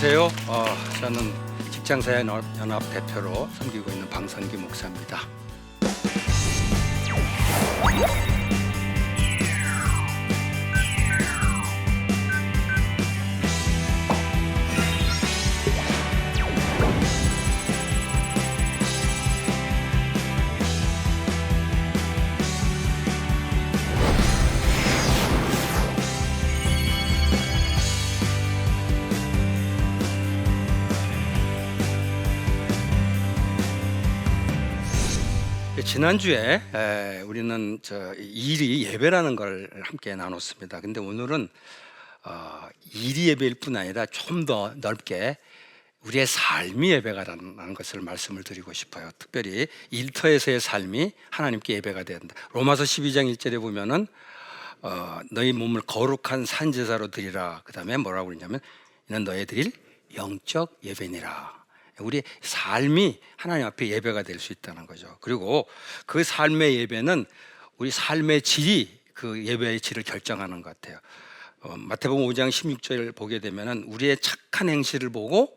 안녕하세요. 저는 직장사회연합 대표로 섬기고 있는 방선기 목사입니다. 지난주에 우리는 일이 예배라는 걸 함께 나눴습니다. 근데 오늘은 일이 예배일 뿐 아니라 좀 더 넓게 우리의 삶이 예배가라는 것을 말씀을 드리고 싶어요. 특별히 일터에서의 삶이 하나님께 예배가 된다. 로마서 12장 1절에 보면은 너희 몸을 거룩한 산제사로 드리라. 그 다음에 뭐라고 그러냐면 이는 너희 드릴 영적 예배니라. 우리 삶이 하나님 앞에 예배가 될 수 있다는 거죠. 그리고 그 삶의 예배는 우리 삶의 질이 그 예배의 질을 결정하는 것 같아요. 마태복음 5장 16절 보게 되면은 우리의 착한 행실을 보고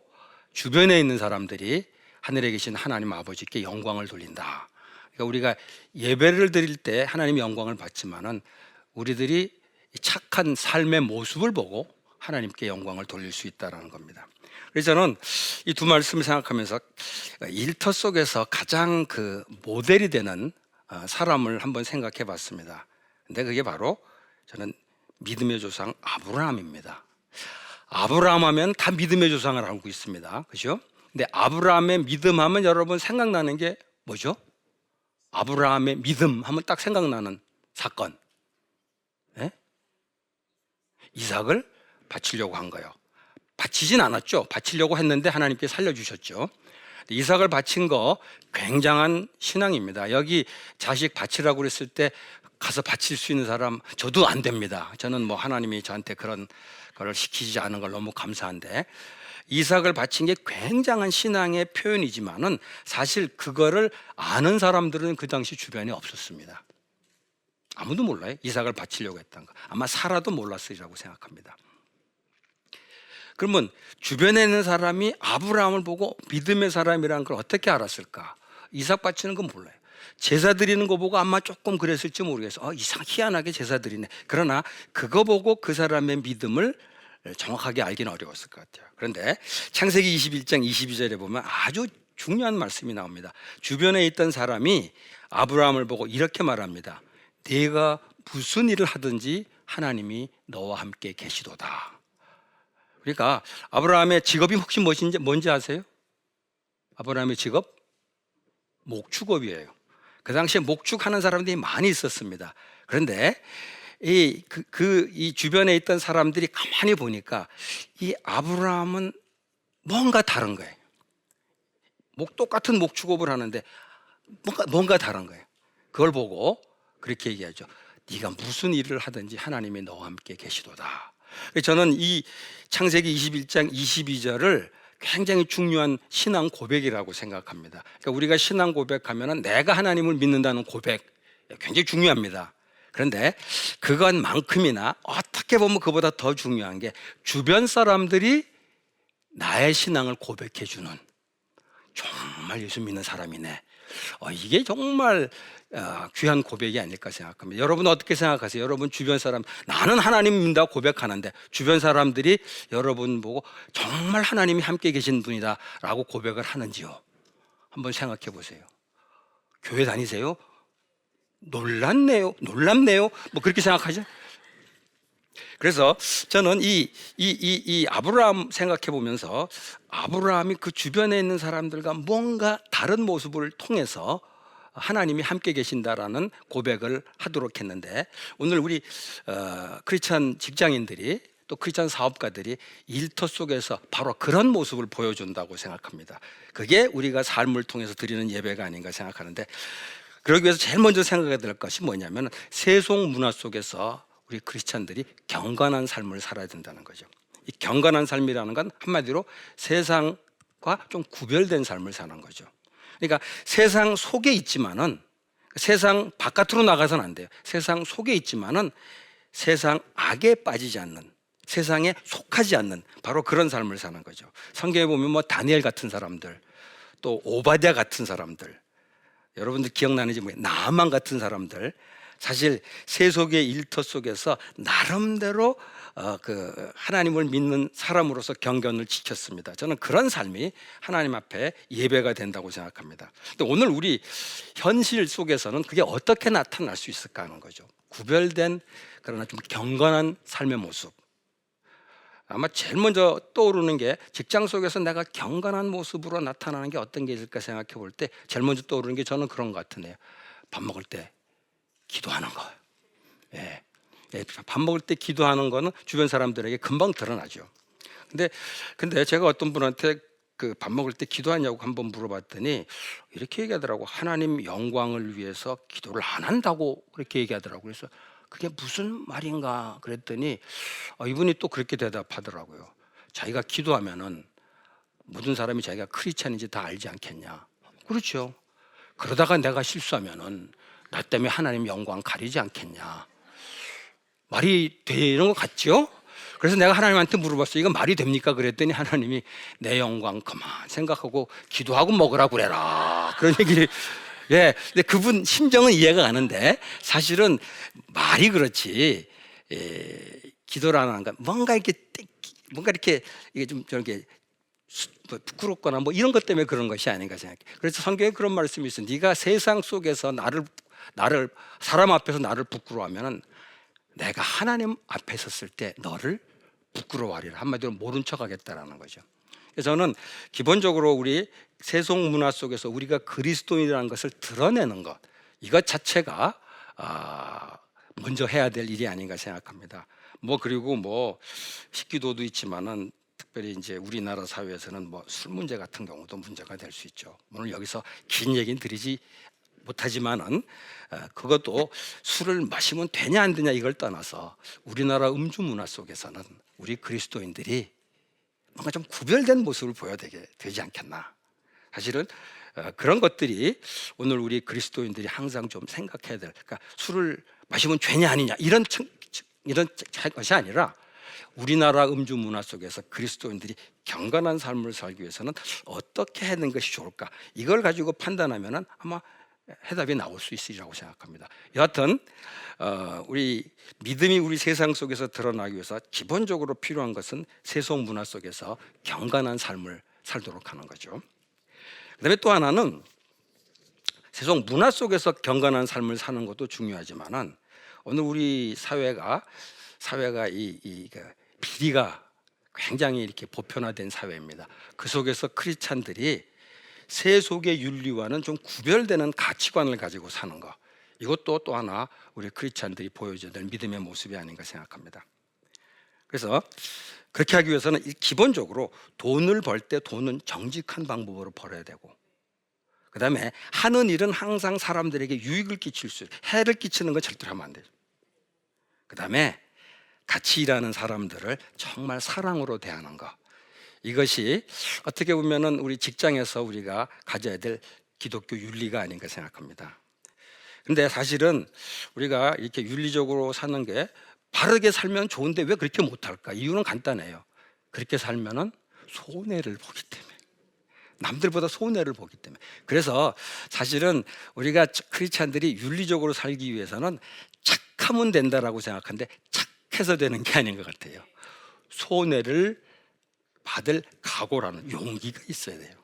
주변에 있는 사람들이 하늘에 계신 하나님 아버지께 영광을 돌린다. 그러니까 우리가 예배를 드릴 때 하나님의 영광을 받지만은 우리들이 착한 삶의 모습을 보고 하나님께 영광을 돌릴 수 있다는 겁니다. 그래서 저는 이 두 말씀을 생각하면서 일터 속에서 가장 그 모델이 되는 사람을 한번 생각해 봤습니다. 근데 그게 바로 저는 믿음의 조상 아브라함입니다. 아브라함 하면 다 믿음의 조상을 알고 있습니다. 그죠? 근데 아브라함의 믿음 하면 여러분 생각나는 게 뭐죠? 아브라함의 믿음 하면 딱 생각나는 사건. 네? 이삭을 바치려고 한 거예요. 바치진 않았죠. 바치려고 했는데 하나님께 살려주셨죠. 이삭을 바친 거 굉장한 신앙입니다. 여기 자식 바치라고 그랬을 때 가서 바칠 수 있는 사람 저도 안 됩니다. 저는 뭐 하나님이 저한테 그런 걸 시키지 않은 걸 너무 감사한데 이삭을 바친 게 굉장한 신앙의 표현이지만은 사실 그거를 아는 사람들은 그 당시 주변에 없었습니다. 아무도 몰라요. 이삭을 바치려고 했던 거. 아마 사라도 몰랐으리라고 생각합니다. 그러면 주변에 있는 사람이 아브라함을 보고 믿음의 사람이라는 걸 어떻게 알았을까? 이삭 바치는 건 몰라요. 제사 드리는 거 보고 아마 조금 그랬을지 모르겠어. 이상 희한하게 제사 드리네. 그러나 그거 보고 그 사람의 믿음을 정확하게 알기는 어려웠을 것 같아요. 그런데 창세기 21장 22절에 보면 아주 중요한 말씀이 나옵니다. 주변에 있던 사람이 아브라함을 보고 이렇게 말합니다. 네가 무슨 일을 하든지 하나님이 너와 함께 계시도다. 그러니까 아브라함의 직업이 혹시 뭔지 아세요? 아브라함의 직업? 목축업이에요. 그 당시에 목축하는 사람들이 많이 있었습니다. 그런데 이 주변에 있던 사람들이 가만히 보니까 이 아브라함은 뭔가 다른 거예요. 똑같은 목축업을 하는데 뭔가 다른 거예요. 그걸 보고 그렇게 얘기하죠. 네가 무슨 일을 하든지 하나님이 너와 함께 계시도다. 저는 이 창세기 21장 22절을 굉장히 중요한 신앙 고백이라고 생각합니다. 그러니까 우리가 신앙 고백하면 내가 하나님을 믿는다는 고백 굉장히 중요합니다. 그런데 그것만큼이나 어떻게 보면 그보다 더 중요한 게 주변 사람들이 나의 신앙을 고백해 주는 정말 예수 믿는 사람이네. 이게 정말 귀한 고백이 아닐까 생각합니다. 여러분 어떻게 생각하세요? 여러분 주변 사람 나는 하나님 믿는다고 고백하는데 주변 사람들이 여러분 보고 정말 하나님이 함께 계신 분이다 라고 고백을 하는지요? 한번 생각해 보세요. 교회 다니세요? 놀랍네요 뭐 그렇게 생각하죠? 그래서 저는 이 아브라함 생각해 보면서 아브라함이 그 주변에 있는 사람들과 뭔가 다른 모습을 통해서 하나님이 함께 계신다라는 고백을 하도록 했는데 오늘 우리 크리스찬 직장인들이 또 크리스찬 사업가들이 일터 속에서 바로 그런 모습을 보여준다고 생각합니다. 그게 우리가 삶을 통해서 드리는 예배가 아닌가 생각하는데 그러기 위해서 제일 먼저 생각해야 될 것이 뭐냐면 세속 문화 속에서 우리 크리스찬들이 경건한 삶을 살아야 된다는 거죠. 이 경건한 삶이라는 건 한마디로 세상과 좀 구별된 삶을 사는 거죠. 그러니까 세상 속에 있지만은 세상 바깥으로 나가서는 안 돼요. 세상 속에 있지만은 세상 악에 빠지지 않는 세상에 속하지 않는 바로 그런 삶을 사는 거죠. 성경에 보면 뭐 다니엘 같은 사람들, 또 오바댜 같은 사람들, 여러분들 기억나는지 나아만 같은 사람들, 사실 세속의 일터 속에서 나름대로 그 하나님을 믿는 사람으로서 경건을 지켰습니다. 저는 그런 삶이 하나님 앞에 예배가 된다고 생각합니다. 근데 오늘 우리 현실 속에서는 그게 어떻게 나타날 수 있을까 하는 거죠. 구별된 그러나 좀 경건한 삶의 모습. 아마 제일 먼저 떠오르는 게 직장 속에서 내가 경건한 모습으로 나타나는 게 어떤 게 있을까 생각해 볼 때 제일 먼저 떠오르는 게 저는 그런 것 같은데요. 밥 먹을 때 기도하는 거. 예. 밥 먹을 때 기도하는 거는 주변 사람들에게 금방 드러나죠. 근데 제가 어떤 분한테 그 밥 먹을 때 기도하냐고 한번 물어봤더니 이렇게 얘기하더라고. 하나님 영광을 위해서 기도를 안 한다고 그렇게 얘기하더라고요. 그래서 그게 무슨 말인가 그랬더니 이분이 또 그렇게 대답하더라고요. 자기가 기도하면은 모든 사람이 자기가 크리스찬인지 다 알지 않겠냐. 그렇죠. 그러다가 내가 실수하면은 나 때문에 하나님 영광 가리지 않겠냐. 말이 되는 것 같죠? 그래서 내가 하나님한테 물어봤어요. 이건 말이 됩니까? 그랬더니 하나님이 내 영광 그만 생각하고 기도하고 먹으라 그래라. 그런 얘기를. 예, 근데 그분 심정은 이해가 가는데 사실은 말이 그렇지. 기도를 안 하는 거 뭔가 이렇게 이게 좀 저렇게 부끄럽거나 뭐 이런 것 때문에 그런 것이 아닌가 생각해. 그래서 성경에 그런 말씀이 있어. 네가 세상 속에서 나를 사람 앞에서 나를 부끄러워하면은 내가 하나님 앞에 섰을 때 너를 부끄러워하리라. 한마디로 모른 척하겠다라는 거죠. 그래서 저는 기본적으로 우리 세속 문화 속에서 우리가 그리스도인이라는 것을 드러내는 것, 이것 자체가 먼저 해야 될 일이 아닌가 생각합니다. 그리고 식기도도 있지만은 특별히 이제 우리나라 사회에서는 술 문제 같은 경우도 문제가 될 수 있죠. 오늘 여기서 긴 얘기는 드리지 못하지만은 그것도 술을 마시면 되냐 안 되냐 이걸 떠나서 우리나라 음주 문화 속에서는 우리 그리스도인들이 뭔가 좀 구별된 모습을 보여야 되지 않겠나. 사실은 그런 것들이 오늘 우리 그리스도인들이 항상 좀 생각해야 될. 그러니까 술을 마시면 죄냐 아니냐 이런 것이 아니라 우리나라 음주 문화 속에서 그리스도인들이 경건한 삶을 살기 위해서는 어떻게 하는 것이 좋을까? 이걸 가지고 판단하면은 아마 해답이 나올 수 있으리라고 생각합니다. 여하튼 우리 믿음이 우리 세상 속에서 드러나기 위해서 기본적으로 필요한 것은 세속 문화 속에서 경건한 삶을 살도록 하는 거죠. 그다음에 또 하나는 세속 문화 속에서 경건한 삶을 사는 것도 중요하지만은 오늘 우리 사회가 이 비리가 굉장히 이렇게 보편화된 사회입니다. 그 속에서 크리스찬들이 세속의 윤리와는 좀 구별되는 가치관을 가지고 사는 것, 이것도 또 하나 우리 크리스찬들이 보여줘야 될 믿음의 모습이 아닌가 생각합니다. 그래서 그렇게 하기 위해서는 기본적으로 돈을 벌 때 돈은 정직한 방법으로 벌어야 되고, 그 다음에 하는 일은 항상 사람들에게 유익을 끼칠 수, 해를 끼치는 건 절대로 하면 안 돼요. 그 다음에 같이 일하는 사람들을 정말 사랑으로 대하는 것, 이것이 어떻게 보면은 우리 직장에서 우리가 가져야 될 기독교 윤리가 아닌가 생각합니다. 근데 사실은 우리가 이렇게 윤리적으로 사는 게 바르게 살면 좋은데 왜 그렇게 못할까? 이유는 간단해요. 그렇게 살면은 손해를 보기 때문에, 남들보다 손해를 보기 때문에. 그래서 사실은 우리가 크리스찬들이 윤리적으로 살기 위해서는 착하면 된다라고 생각하는데 착해서 되는 게 아닌 것 같아요. 손해를 받을 각오라는 용기가 있어야 돼요.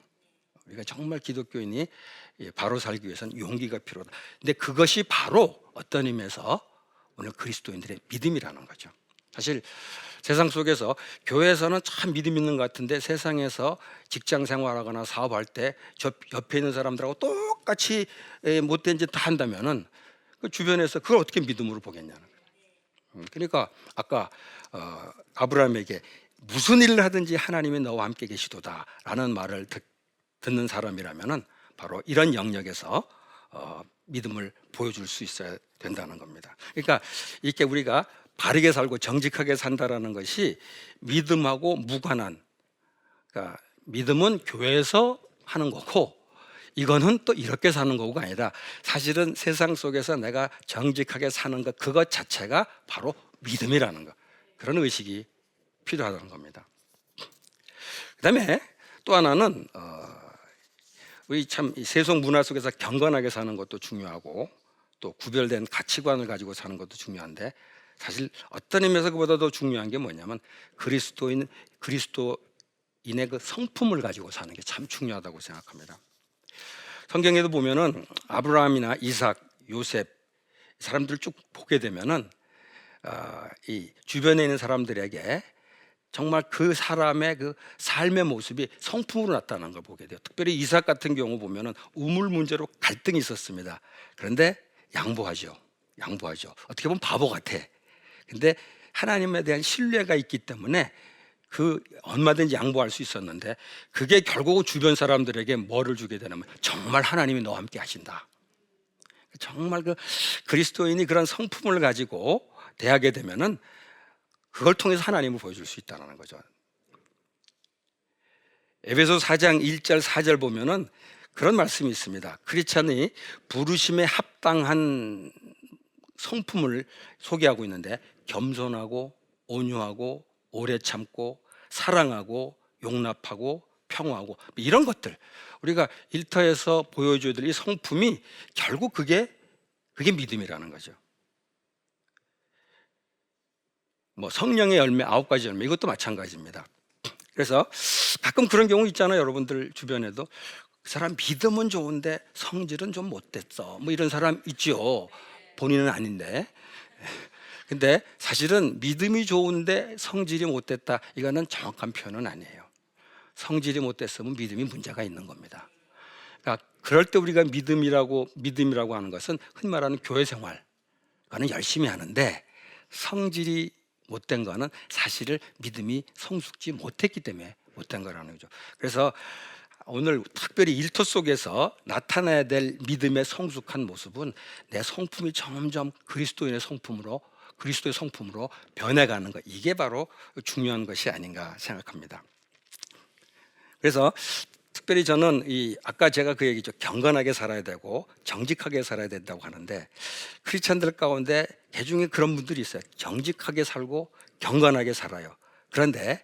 우리가 정말 기독교인이 바로 살기 위해서는 용기가 필요하다. 근데 그것이 바로 어떤 의미에서 오늘 그리스도인들의 믿음이라는 거죠. 사실 세상 속에서 교회에서는 참 믿음 있는 것 같은데 세상에서 직장 생활하거나 사업할 때 저 옆에 있는 사람들하고 똑같이 못된 짓 다 한다면은 그 주변에서 그걸 어떻게 믿음으로 보겠냐는 거예요. 그러니까 아까 아브라함에게 무슨 일을 하든지 하나님이 너와 함께 계시도다라는 말을 듣는 사람이라면은 바로 이런 영역에서 믿음을 보여줄 수 있어야 된다는 겁니다. 그러니까 이렇게 우리가 바르게 살고 정직하게 산다라는 것이 믿음하고 무관한, 그러니까 믿음은 교회에서 하는 거고 이거는 또 이렇게 사는 거가 아니라 사실은 세상 속에서 내가 정직하게 사는 것, 그것 자체가 바로 믿음이라는 것, 그런 의식이 필요하다는 겁니다. 그다음에 또 하나는 우리 참 세속 문화 속에서 경건하게 사는 것도 중요하고 또 구별된 가치관을 가지고 사는 것도 중요한데, 사실 어떤 의미에서 그보다 더 중요한 게 뭐냐면 그리스도인의 그 성품을 가지고 사는 게 참 중요하다고 생각합니다. 성경에도 보면은 아브라함이나 이삭, 요셉 사람들 쭉 보게 되면은 이 주변에 있는 사람들에게 정말 그 사람의 그 삶의 모습이 성품으로 나타나는 걸 보게 돼요. 특별히 이삭 같은 경우 보면은 우물 문제로 갈등이 있었습니다. 그런데 양보하죠. 어떻게 보면 바보 같아. 근데 하나님에 대한 신뢰가 있기 때문에 그 얼마든지 양보할 수 있었는데, 그게 결국 주변 사람들에게 뭐를 주게 되냐면 정말 하나님이 너와 함께 하신다. 정말 그 그리스도인이 그런 성품을 가지고 대하게 되면은 그걸 통해서 하나님을 보여줄 수 있다는 거죠. 에베소 4장 1절 4절 보면은 그런 말씀이 있습니다. 크리스찬이 부르심에 합당한 성품을 소개하고 있는데, 겸손하고 온유하고 오래 참고 사랑하고 용납하고 평화하고 이런 것들, 우리가 일터에서 보여줘야 될 이 성품이 결국 그게 믿음이라는 거죠. 뭐 성령의 열매 9가지 열매, 이것도 마찬가지입니다. 그래서 가끔 그런 경우 있잖아요. 여러분들 주변에도 그 사람 믿음은 좋은데 성질은 좀 못됐어, 뭐 이런 사람 있죠. 본인은 아닌데. 근데 사실은 믿음이 좋은데 성질이 못됐다, 이거는 정확한 표현은 아니에요. 성질이 못됐으면 믿음이 문제가 있는 겁니다. 그러니까 그럴 때 우리가 믿음이라고 하는 것은 흔히 말하는 교회 생활, 그거는 열심히 하는데 성질이 못된 거는 사실을 믿음이 성숙지 못했기 때문에 못된 거라는 거죠. 그래서 오늘 특별히 일터 속에서 나타나야 될 믿음의 성숙한 모습은 내 성품이 점점 그리스도의 성품으로 변해가는 것, 이게 바로 중요한 것이 아닌가 생각합니다. 그래서 특별히 저는 아까 제가 그 얘기죠. 경건하게 살아야 되고 정직하게 살아야 된다고 하는데, 크리스찬들 가운데 개중에 그런 분들이 있어요. 정직하게 살고 경건하게 살아요. 그런데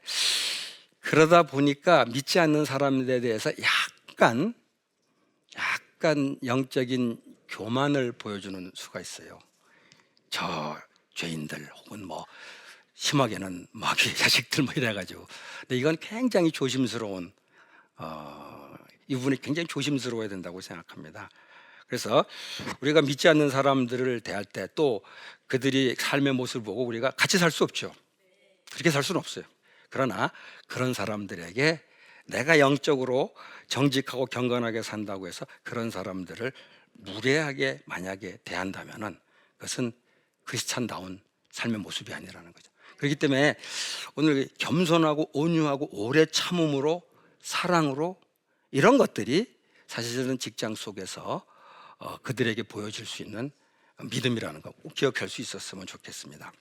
그러다 보니까 믿지 않는 사람들에 대해서 약간 영적인 교만을 보여주는 수가 있어요. 저 죄인들, 혹은 뭐 심하게는 마귀 자식들 뭐 이래가지고. 근데 이건 굉장히 조심스러운, 이 부분이 굉장히 조심스러워야 된다고 생각합니다. 그래서 우리가 믿지 않는 사람들을 대할 때 또 그들이 삶의 모습을 보고 우리가 같이 살 수 없죠. 그렇게 살 수는 없어요. 그러나 그런 사람들에게 내가 영적으로 정직하고 경건하게 산다고 해서 그런 사람들을 무례하게 만약에 대한다면은 그것은 크리스찬다운 삶의 모습이 아니라는 거죠. 그렇기 때문에 오늘 겸손하고 온유하고 오래 참음으로 사랑으로, 이런 것들이 사실은 직장 속에서 그들에게 보여줄 수 있는 믿음이라는 거 꼭 기억할 수 있었으면 좋겠습니다.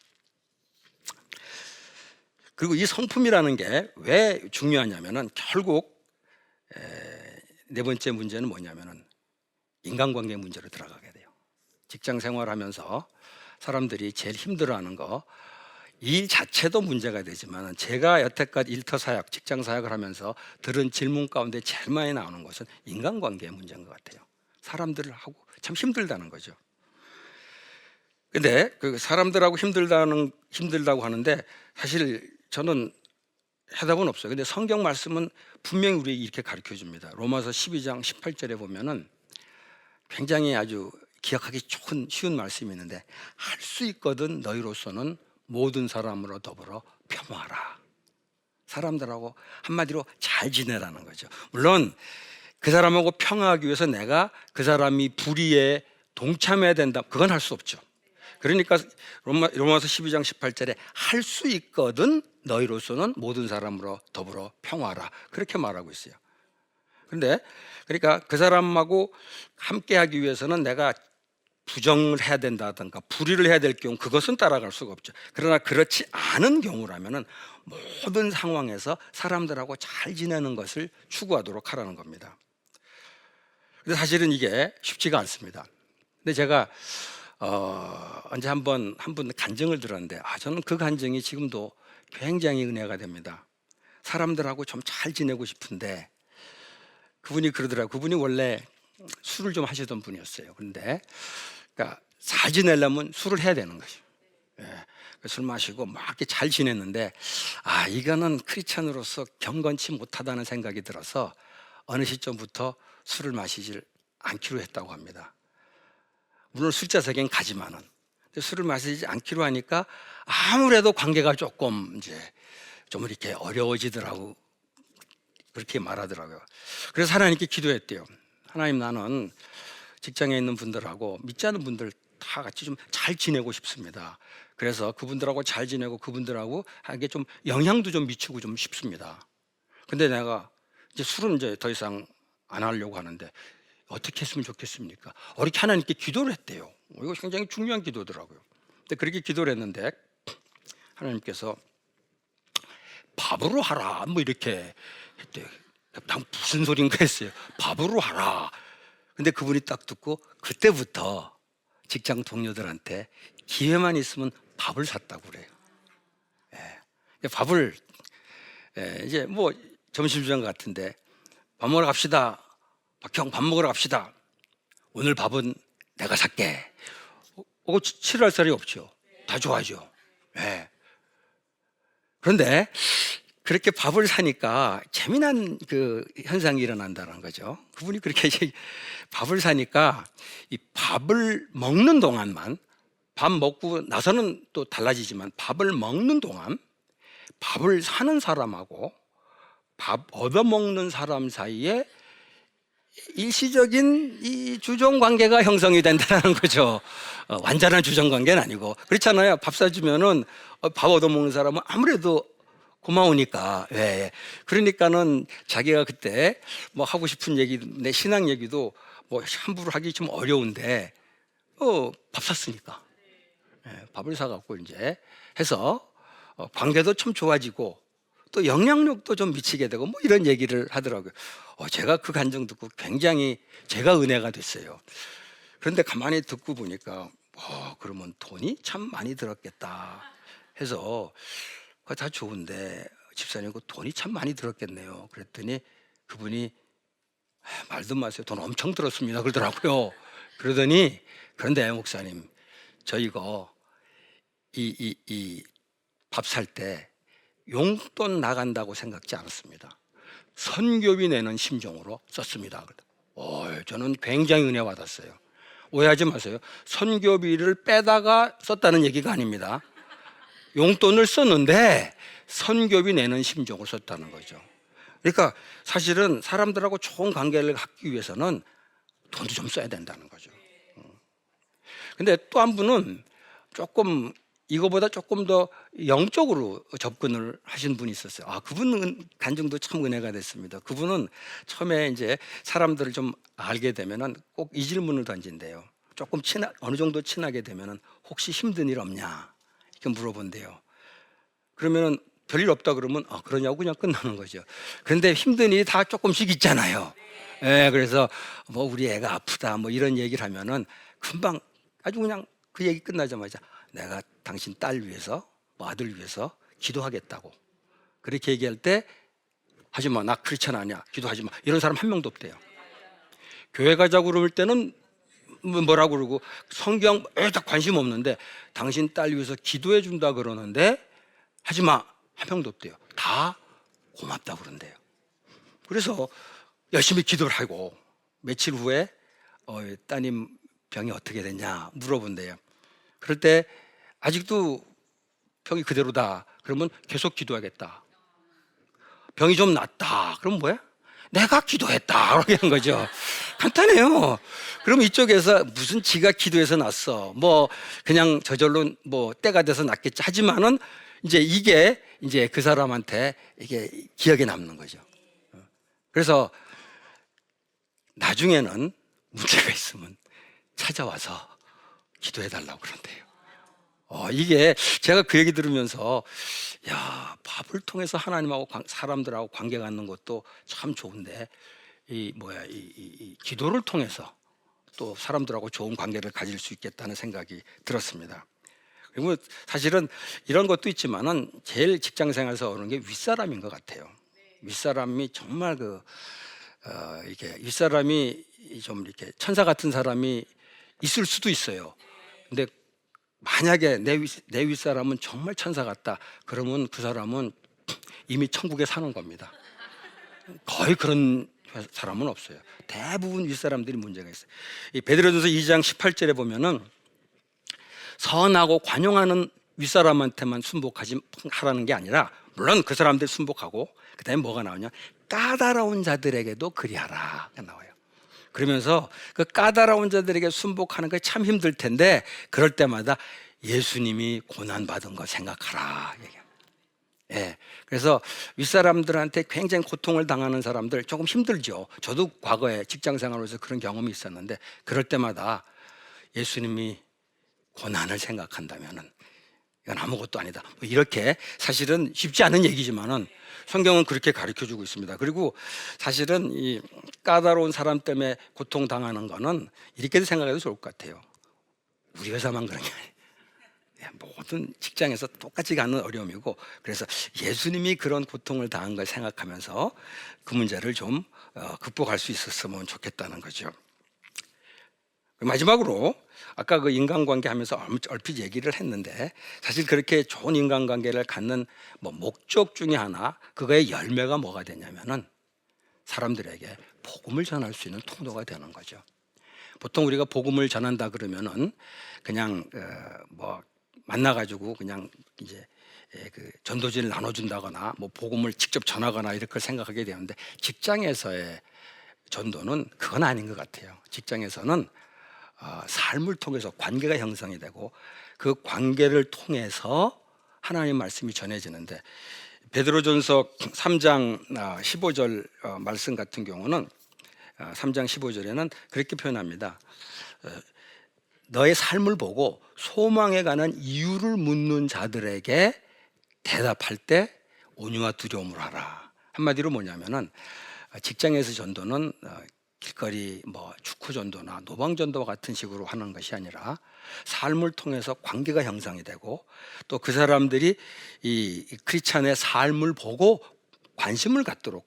그리고 이 성품이라는 게 왜 중요하냐면은 결국 네 번째 문제는 뭐냐면은 인간관계 문제로 들어가게 돼요. 직장 생활하면서 사람들이 제일 힘들어하는 거, 일 자체도 문제가 되지만 제가 여태까지 일터 사역, 직장 사역을 하면서 들은 질문 가운데 제일 많이 나오는 것은 인간관계의 문제인 것 같아요. 사람들을 하고 참 힘들다는 거죠. 근데 그 사람들하고 힘들다고 하는데 사실 저는 해답은 없어요. 근데 성경 말씀은 분명히 우리에게 이렇게 가르쳐 줍니다. 로마서 12장 18절에 보면은 굉장히 아주 기억하기 쉬운 말씀이 있는데, 할 수 있거든 너희로서는 모든 사람으로 더불어 평화하라. 사람들하고 한마디로 잘 지내라는 거죠. 물론 그 사람하고 평화하기 위해서 내가 그 사람이 불의에 동참해야 된다, 그건 할 수 없죠. 그러니까 로마서 12장 18절에 할 수 있거든 너희로서는 모든 사람으로 더불어 평화하라, 그렇게 말하고 있어요. 그런데 그러니까 그 사람하고 함께 하기 위해서는 내가 부정을 해야 된다든가 불의를 해야 될 경우 그것은 따라갈 수가 없죠. 그러나 그렇지 않은 경우라면은 모든 상황에서 사람들하고 잘 지내는 것을 추구하도록 하라는 겁니다. 근데 사실은 이게 쉽지가 않습니다. 근데 제가 언제 한 분 간증을 들었는데, 저는 그 간증이 지금도 굉장히 은혜가 됩니다. 사람들하고 좀 잘 지내고 싶은데 그분이 그러더라고요. 그분이 원래 술을 좀 하시던 분이었어요. 그런데 그러니까 잘 지내려면 술을 해야 되는 거죠. 예. 술 마시고 막 이렇게 잘 지냈는데 이거는 크리스찬으로서 경건치 못하다는 생각이 들어서 어느 시점부터 술을 마시질 않기로 했다고 합니다. 물론 술자석엔 가지만은 근데 술을 마시지 않기로 하니까 아무래도 관계가 조금 이제 좀 이렇게 어려워지더라고 그렇게 말하더라고요. 그래서 하나님께 기도했대요. 하나님, 나는 직장에 있는 분들하고 믿지 않는 분들 다 같이 좀 잘 지내고 싶습니다. 그래서 그분들하고 잘 지내고 그분들하고 하게 좀 영향도 좀 미치고 좀 싶습니다. 근데 내가 이제 술은 이제 더 이상 안 하려고 하는데 어떻게 했으면 좋겠습니까? 이렇게 하나님께 기도를 했대요. 이거 굉장히 중요한 기도더라고요. 근데 그렇게 기도를 했는데 하나님께서 밥으로 하라 뭐 이렇게 했대요. 난 무슨 소린가 했어요. 밥으로 하라. 근데 그분이 딱 듣고 그때부터 직장 동료들한테 기회만 있으면 밥을 샀다고 그래요. 밥을 이제 뭐 점심시간 같은데 밥 먹으러 갑시다. 박형 밥 먹으러 갑시다. 오늘 밥은 내가 살게. 싫어할 사람이 없죠. 다 좋아하죠. 그런데 그렇게 밥을 사니까 재미난 그 현상이 일어난다는 거죠. 그분이 그렇게 밥을 사니까 이 밥을 먹는 동안만, 밥 먹고 나서는 또 달라지지만 밥을 먹는 동안 밥을 사는 사람하고 밥 얻어먹는 사람 사이에 일시적인 이 주종 관계가 형성이 된다는 거죠. 완전한 주종 관계는 아니고 그렇잖아요. 밥 사주면은 밥 얻어먹는 사람은 아무래도 고마우니까. 그러니까는 자기가 그때 뭐 하고 싶은 얘기, 내 신앙 얘기도 뭐 함부로 하기 좀 어려운데 밥 샀으니까 밥을 사갖고 이제 해서 관계도 좀 좋아지고 또 영향력도 좀 미치게 되고 뭐 이런 얘기를 하더라고요. 제가 그 간증 듣고 굉장히 제가 은혜가 됐어요. 그런데 가만히 듣고 보니까 그러면 돈이 참 많이 들었겠다 해서 그거 다 좋은데 집사님 그 돈이 참 많이 들었겠네요. 그랬더니 그분이 말도 마세요. 돈 엄청 들었습니다 그러더라고요. 그러더니 그런데 목사님 저 이거 이 밥 살 때 용돈 나간다고 생각지 않았습니다. 선교비 내는 심정으로 썼습니다. 저는 굉장히 은혜 받았어요. 오해하지 마세요. 선교비를 빼다가 썼다는 얘기가 아닙니다. 용돈을 썼는데 선교비 내는 심정으로 썼다는 거죠. 그러니까 사실은 사람들하고 좋은 관계를 갖기 위해서는 돈도 좀 써야 된다는 거죠. 근데 또 한 분은 조금 이거보다 조금 더 영적으로 접근을 하신 분이 있었어요. 그분은 간증도 참 은혜가 됐습니다. 그분은 처음에 이제 사람들을 좀 알게 되면은 꼭 이 질문을 던진대요. 조금 어느 정도 친하게 되면은 혹시 힘든 일 없냐 이렇게 물어본대요. 그러면은 별일 없다 그러면 그러냐고 그냥 끝나는 거죠. 그런데 힘든 일이 다 조금씩 있잖아요. 그래서 뭐 우리 애가 아프다 뭐 이런 얘기를 하면은 금방 아주 그냥 그 얘기 끝나자마자 내가 당신 딸 위해서 뭐 아들 위해서 기도하겠다고 그렇게 얘기할 때 하지마 나 크리스찬 아니야 기도하지마 이런 사람 한 명도 없대요. 교회 가자고 그럴 때는 뭐라고 그러고 성경 딱 관심 없는데 당신 딸 위해서 기도해 준다 그러는데 하지마 한 명도 없대요. 다 고맙다고 그런대요. 그래서 열심히 기도를 하고 며칠 후에 따님 병이 어떻게 됐냐 물어본대요. 그럴 때 아직도 병이 그대로다 그러면 계속 기도하겠다. 병이 좀 낫다 그럼 뭐야? 내가 기도했다 그렇게 하는 거죠. 간단해요. 그럼 이쪽에서 무슨 지가 기도해서 낫어 뭐 그냥 저절로 뭐 때가 돼서 낫겠지 하지만은 이제 이게 이제 그 사람한테 이게 기억에 남는 거죠. 그래서 나중에는 문제가 있으면 찾아와서 기도해 달라고 그런대요. 이게 제가 그 얘기 들으면서 밥을 통해서 하나님하고 사람들하고 관계 갖는 것도 참 좋은데 이 기도를 통해서 또 사람들하고 좋은 관계를 가질 수 있겠다는 생각이 들었습니다. 그리고 사실은 이런 것도 있지만은 제일 직장 생활에서 오는 게 윗사람인 것 같아요. 윗사람이 정말 이게 윗사람이 좀 이렇게 천사 같은 사람이 있을 수도 있어요. 근데 만약에 내 윗사람은 정말 천사 같다, 그러면 그 사람은 이미 천국에 사는 겁니다. 거의 그런 사람은 없어요. 대부분 윗사람들이 문제가 있어요. 이 베드로전서 2장 18절에 보면은 선하고 관용하는 윗사람한테만 순복하라는 게 아니라, 물론 그 사람들 순복하고, 그 다음에 뭐가 나오냐, 까다로운 자들에게도 그리하라 나와요. 그러면서 그 까다로운 자들에게 순복하는 게 참 힘들 텐데, 그럴 때마다 예수님이 고난받은 거 생각하라 얘기합니다. 예, 그래서 윗사람들한테 굉장히 고통을 당하는 사람들 조금 힘들죠. 저도 과거에 직장 생활에서 그런 경험이 있었는데, 그럴 때마다 예수님이 고난을 생각한다면은 이건 아무것도 아니다, 뭐 이렇게, 사실은 쉽지 않은 얘기지만은 성경은 그렇게 가르쳐주고 있습니다. 그리고 사실은 이 까다로운 사람 때문에 고통당하는 거는 이렇게도 생각해도 좋을 것 같아요. 우리 회사만 그런 게 아니에요. 모든 직장에서 똑같이 가는 어려움이고, 그래서 예수님이 그런 고통을 당한 걸 생각하면서 그 문제를 좀 극복할 수 있었으면 좋겠다는 거죠. 마지막으로 아까 그 인간관계 하면서 얼핏 얘기를 했는데, 사실 그렇게 좋은 인간관계를 갖는 목적 중에 하나, 그거의 열매가 뭐가 되냐면은 사람들에게 복음을 전할 수 있는 통로가 되는 거죠. 보통 우리가 복음을 전한다 그러면은 그냥 만나가지고 그냥 이제 그 전도지를 나눠준다거나 복음을 직접 전하거나 이렇게 생각하게 되는데, 직장에서의 전도는 그건 아닌 것 같아요. 직장에서는 삶을 통해서 관계가 형성이 되고, 그 관계를 통해서 하나님 말씀이 전해지는데, 베드로전서 3장 15절 말씀 같은 경우는 3장 15절에는 그렇게 표현합니다. 너의 삶을 보고 소망에 관한 이유를 묻는 자들에게 대답할 때 온유와 두려움을 하라. 한마디로 뭐냐면은, 직장에서 전도는 길거리 축구 전도나 노방 전도와 같은 식으로 하는 것이 아니라, 삶을 통해서 관계가 형성이 되고, 또 그 사람들이 이 크리스찬의 삶을 보고 관심을 갖도록,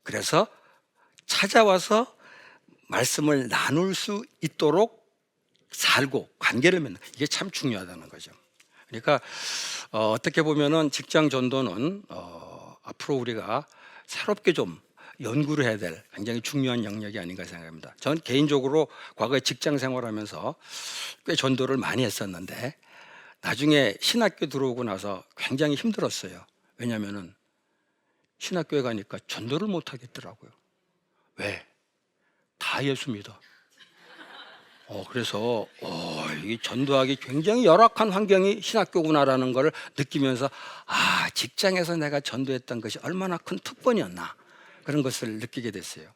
그래서 찾아와서 말씀을 나눌 수 있도록 살고 관계를 맺는, 이게 참 중요하다는 거죠. 그러니까 어떻게 보면은 직장 전도는 앞으로 우리가 새롭게 좀 연구를 해야 될 굉장히 중요한 영역이 아닌가 생각합니다. 전 개인적으로 과거에 직장 생활하면서 꽤 전도를 많이 했었는데, 나중에 신학교 들어오고 나서 굉장히 힘들었어요. 왜냐하면은 신학교에 가니까 전도를 못 하겠더라고요. 왜? 다 예수 믿어. 그래서 이 전도하기 굉장히 열악한 환경이 신학교구나라는 걸 느끼면서, 직장에서 내가 전도했던 것이 얼마나 큰 특권이었나, 그런 것을 느끼게 됐어요.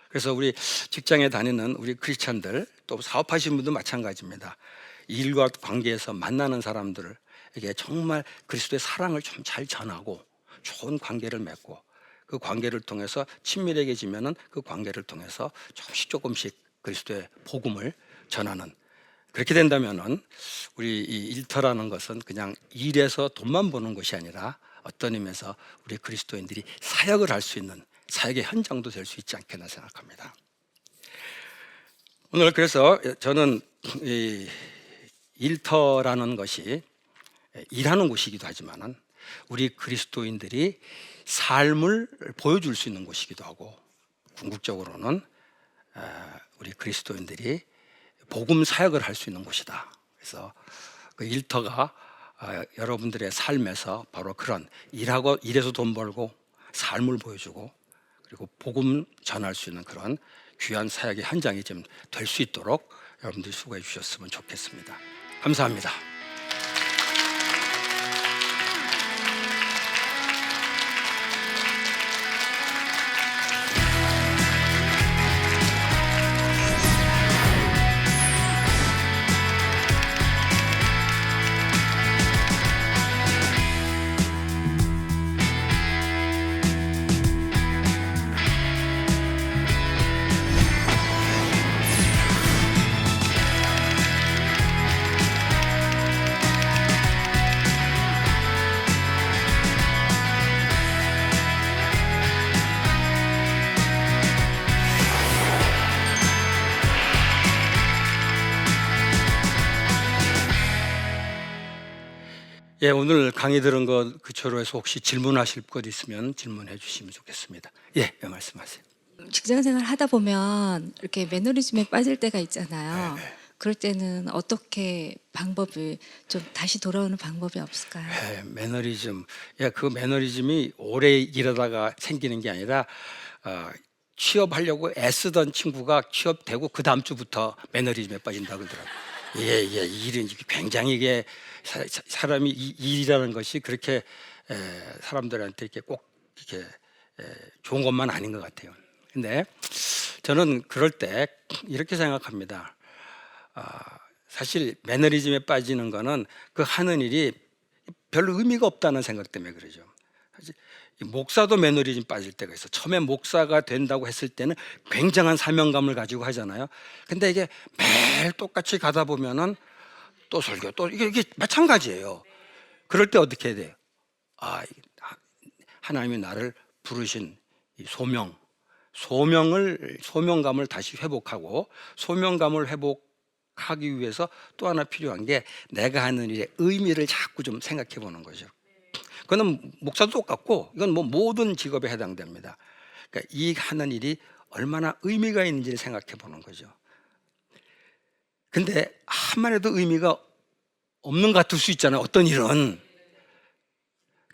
그래서 우리 직장에 다니는 우리 크리스찬들, 또 사업하시는 분도 마찬가지입니다. 일과 관계에서 만나는 사람들에게 정말 그리스도의 사랑을 좀 잘 전하고 좋은 관계를 맺고, 그 관계를 통해서 친밀해지면은 그 관계를 통해서 조금씩 그리스도의 복음을 전하는, 그렇게 된다면은 우리 이 일터라는 것은 그냥 일에서 돈만 버는 것이 아니라 어떤 의미에서 우리 그리스도인들이 사역을 할 수 있는 사역의 현장도 될 수 있지 않겠나 생각합니다. 오늘 그래서 저는 이 일터라는 것이 일하는 곳이기도 하지만은 우리 그리스도인들이 삶을 보여줄 수 있는 곳이기도 하고, 궁극적으로는 우리 그리스도인들이 복음 사역을 할 수 있는 곳이다. 그래서 그 일터가 여러분들의 삶에서 바로 그런 일해서 돈 벌고 삶을 보여주고, 그리고 복음 전할 수 있는 그런 귀한 사역의 현장이 좀 될 수 있도록 여러분들이 수고해 주셨으면 좋겠습니다. 감사합니다. 예, 오늘 강의 들은 것 그처로 해서 혹시 질문하실 것 있으면 질문해 주시면 좋겠습니다. 예, 예, 말씀하세요. 직장 생활 하다 보면 이렇게 매너리즘에 빠질 때가 있잖아요. 그럴 때는 어떻게 방법을 좀 다시 돌아오는 방법이 없을까요? 예, 매너리즘. 예, 그 매너리즘이 오래 일하다가 생기는 게 아니라 취업하려고 애쓰던 친구가 취업되고 그 다음 주부터 매너리즘에 빠진다고 그러더라고요. 예, 예, 일은 굉장히 이게 사람이 일이라는 것이 그렇게 사람들한테 이렇게 꼭 이렇게 좋은 것만 아닌 것 같아요. 근데 저는 그럴 때 이렇게 생각합니다. 사실 매너리즘에 빠지는 거는 그 하는 일이 별로 의미가 없다는 생각 때문에 그러죠. 사실 이 목사도 매너리즘 빠질 때가 있어. 처음에 목사가 된다고 했을 때는 굉장한 사명감을 가지고 하잖아요. 근데 이게 매일 똑같이 가다 보면은 또 설교 또 이게 마찬가지예요. 그럴 때 어떻게 해야 돼요? 아, 하나님이 나를 부르신 이 소명감을 다시 회복하고, 소명감을 회복하기 위해서 또 하나 필요한 게 내가 하는 일의 의미를 자꾸 좀 생각해 보는 거죠. 그거는 목사도 똑같고 이건 뭐 모든 직업에 해당됩니다. 그러니까 이 하는 일이 얼마나 의미가 있는지를 생각해 보는 거죠. 근데 한만 해도 의미가 없는 것 같을 수 있잖아요. 어떤 일은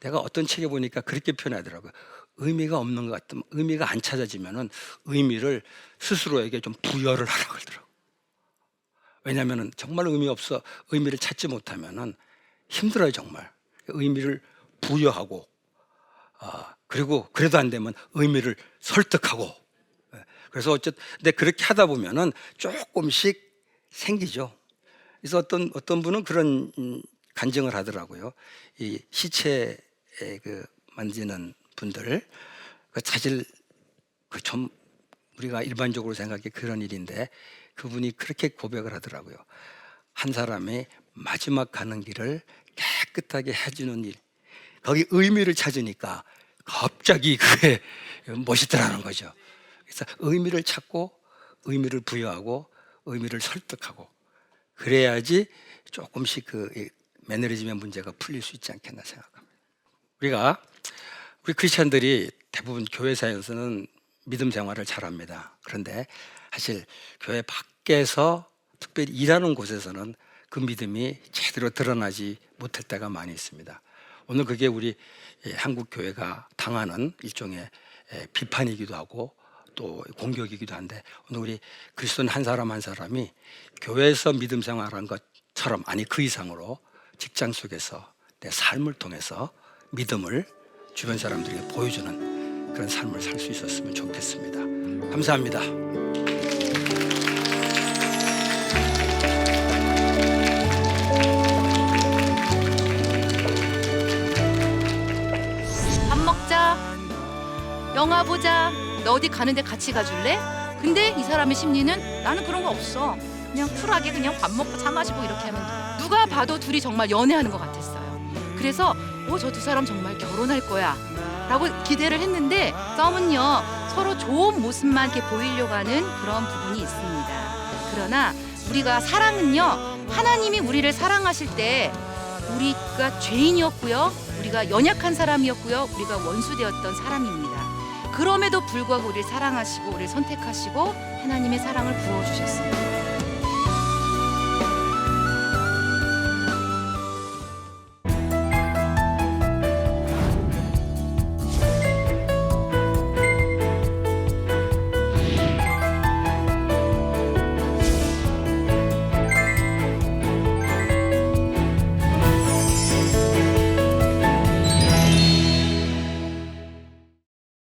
내가 어떤 책에 보니까 그렇게 표현하더라고요. 의미가 없는 것 같으면, 의미가 안 찾아지면은 의미를 스스로에게 좀 부여를 하라고 그러더라고요. 왜냐하면 정말 의미 없어 의미를 찾지 못하면은 힘들어요. 정말 의미를 부여하고, 그리고 그래도 안 되면 의미를 설득하고. 그래서 어쨌든 근데 그렇게 하다 보면은 조금씩 생기죠. 그래서 어떤 분은 그런 간증을 하더라고요. 이 시체 그 만지는 분들, 그 사실 그 좀 우리가 일반적으로 생각해 그런 일인데 그분이 그렇게 고백을 하더라고요. 한 사람이 마지막 가는 길을 깨끗하게 해주는 일, 거기 의미를 찾으니까 갑자기 그게 멋있더라는 거죠. 그래서 의미를 찾고 의미를 부여하고 의미를 설득하고 그래야지 조금씩 이 매너리즘의 문제가 풀릴 수 있지 않겠나 생각합니다. 우리 크리스천들이 대부분 교회사에서는 믿음 생활을 잘합니다. 그런데 사실 교회 밖에서 특별히 일하는 곳에서는 그 믿음이 제대로 드러나지 못할 때가 많이 있습니다. 오늘 그게 우리 한국 교회가 당하는 일종의 비판이기도 하고 또 공격이기도 한데, 오늘 우리 그리스도인 한 사람 한 사람이 교회에서 믿음 생활한 것처럼, 아니 그 이상으로 직장 속에서 내 삶을 통해서 믿음을 주변 사람들에게 보여주는 그런 삶을 살 수 있었으면 좋겠습니다. 감사합니다. 밥 먹자, 영화 보자, 너 어디 가는데 같이 가줄래? 근데 이 사람의 심리는 나는 그런 거 없어, 그냥 쿨하게 그냥 밥 먹고 차 마시고 이렇게 하면 돼. 누가 봐도 둘이 정말 연애하는 것 같았어요. 그래서 저 두 사람 정말 결혼할 거야 라고 기대를 했는데, 썸은요 서로 좋은 모습만 이렇게 보이려고 하는 그런 부분이 있습니다. 그러나 우리가 사랑은요, 하나님이 우리를 사랑하실 때 우리가 죄인이었고요, 우리가 연약한 사람이었고요, 우리가 원수되었던 사람입니다. 그럼에도 불구하고 우리를 사랑하시고 우리를 선택하시고 하나님의 사랑을 부어주셨습니다.